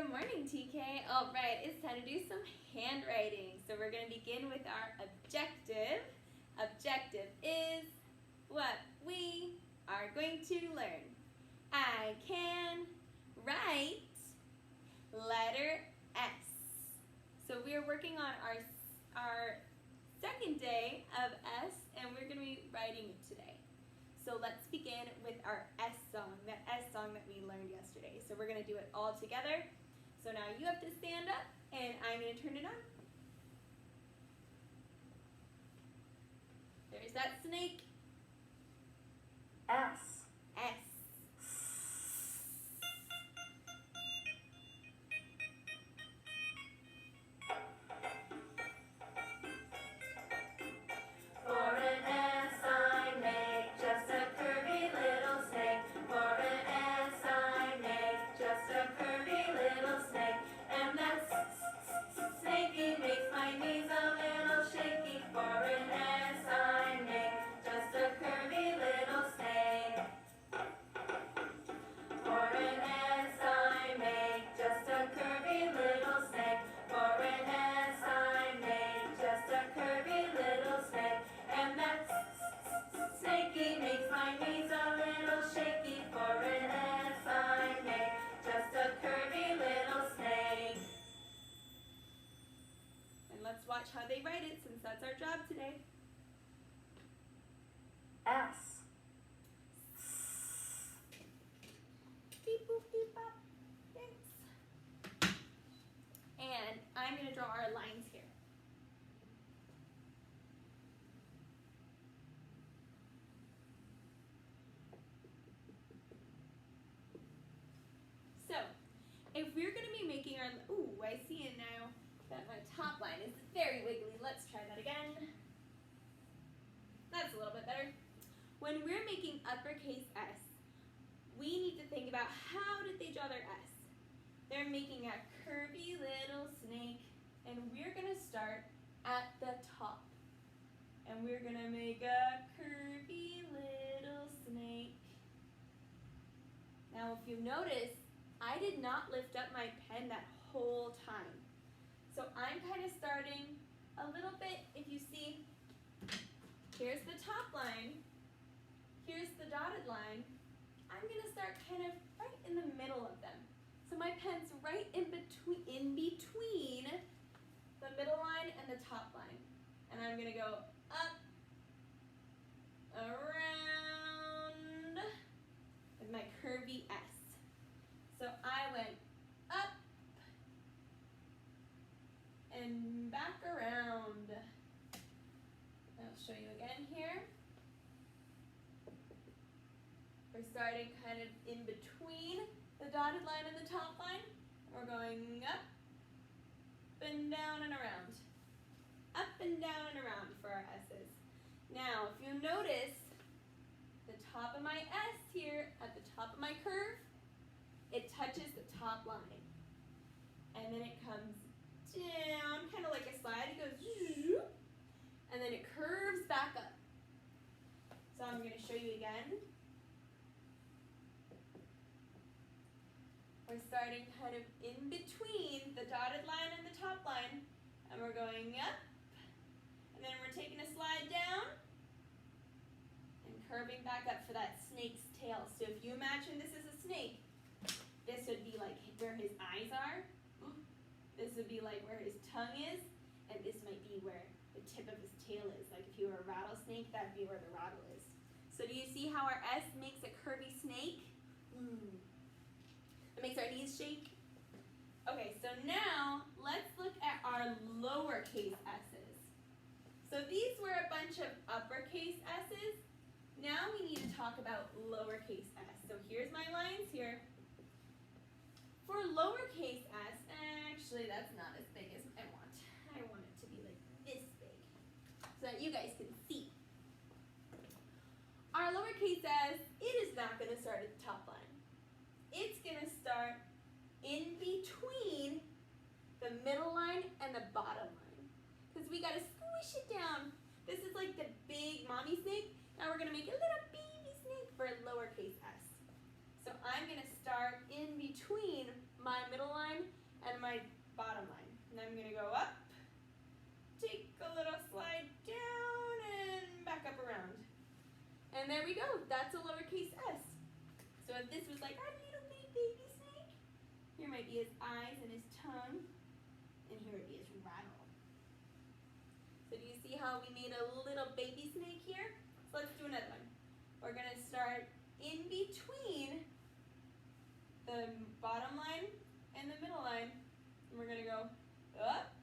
Good morning, TK. All right, it's time to do some handwriting. So we're going to begin with our objective. Objective is what we are going to learn. I can write letter S. So we are working on our second day of S, and we're going to be writing it today. So let's begin with our S song, that S song that we learned yesterday. So we're going to do it all together. So now you have to stand up, and I'm going to turn it on. There's that snake. S. S. For an S I make just a curvy little snake. For an S I make just a curvy little snake. And that snaky makes my knees a little shaky. For an S I make just a curvy little snake. For an S I make just a curvy little snake. For an S I make just a curvy little snake. And that snaky makes my knees a little shaky. For an S I make just a curvy little snake. And let's watch how they write it, since that's our job today. S. Beep, boop, beep, bop. Thanks. And I'm going to draw our lines here. So, if we're going to be making our, ooh, I see it now that my top line is very wiggly. Let's try that again. That's a little bit better. When we're making uppercase S, we need to think about how did they draw their S. They're making a curvy little snake, and we're going to start at the top. And we're going to make a curvy little snake. Now, if you notice, I did not lift up my pen that whole time. So I'm kind of starting a little bit, if you see, here's the top line, here's the dotted line. I'm going to start kind of right in the middle of them. So my pen's right in between the middle line and the top line. And I'm going to go up, around, with my curvy S. So I went up and back around. I'll show you again here. We're starting kind of in between the dotted line and the top line. We're going up and down and around. Up and down and around for our S's. Now, if you notice, the top of my S here, at the top of my curve, it touches the top line. And then it comes down, kind of like a slide. It goes, and then it curves back up. So I'm going to show you again. We're starting kind of in between the dotted line and the top line, and we're going up, and then we're taking a slide down and curving back up for that snake's tail. So if you imagine this is a snake, this would be like where his eyes are, this would be like where his tongue is, and this might be where the tip of his tail is. Like if you were a rattlesnake, that would be where the rattle is. So do you see how our S makes a curvy snake? It makes our knees shake. Okay, so now let's look at our lowercase s's. So these were a bunch of uppercase s's. Now we need to talk about lowercase s. So here's my lines here. For lowercase s, actually that's not as big as I want. I want it to be like this big so that you guys can see. Our lowercase s, it is not going to start at the top line. It's going to start in between the middle line and the bottom line, because we got to squish it down. This is like the big mommy snake. Now we're going to make a little baby snake for lowercase s. So I'm going to start in between my middle line my bottom line. And I'm going to go up, take a little slide down, and back up around. And there we go. That's a lowercase s. So if this was like our little baby snake, here might be his eyes and his tongue, and here would be his rattle. So do you see how we made a little baby snake here? So let's do another one. We're going to start in between the bottom line and the middle line. And we're going to go up,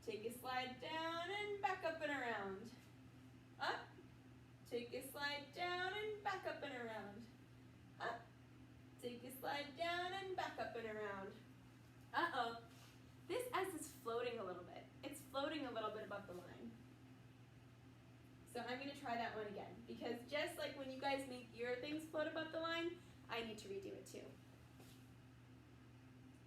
take a slide down, and back up and around. Up, take a slide down, and back up and around. Up, take a slide down, and back up and around. Uh-oh. This S is floating a little bit. It's floating a little bit above the line. So I'm going to try that one again, because just like when you guys make your things float above the line, I need to redo it too.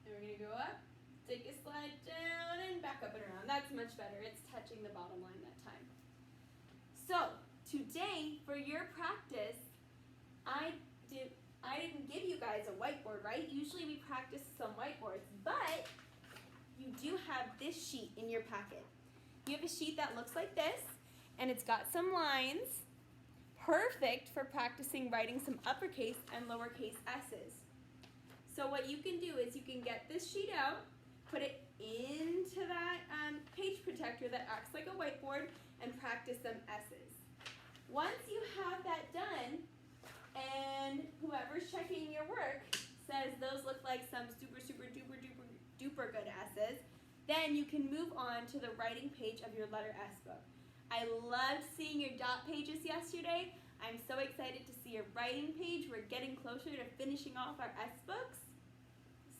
And we're going to go up, take a slide down, and back up and around. That's much better. It's touching the bottom line that time. So today, for your practice, I didn't give you guys a whiteboard, right? Usually we practice some whiteboards, but you do have this sheet in your packet. You have a sheet that looks like this, and it's got some lines, perfect for practicing writing some uppercase and lowercase s's. So what you can do is you can get this sheet out, put it into that page protector that acts like a whiteboard, and practice some s's. Once you have that done, and whoever's checking your work says those look like some super, super, duper, duper, duper good s's, then you can move on to the writing page of your letter S book. I loved seeing your dot pages yesterday. I'm so excited to see your writing page. We're getting closer to finishing off our S books.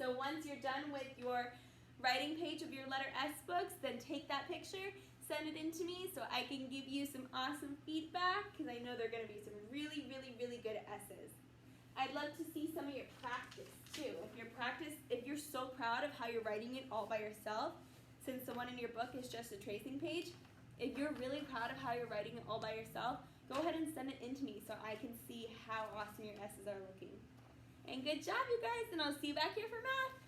So once you're done with your writing page of your letter S books, then take that picture, send it in to me so I can give you some awesome feedback, because I know they're going to be some really, really, really good S's. I'd love to see some of your practice too. If you're so proud of how you're writing it all by yourself, since the one in your book is just a tracing page, if you're really proud of how you're writing it all by yourself, go ahead and send it in to me so I can see how awesome your S's are looking. And good job, you guys, and I'll see you back here for math.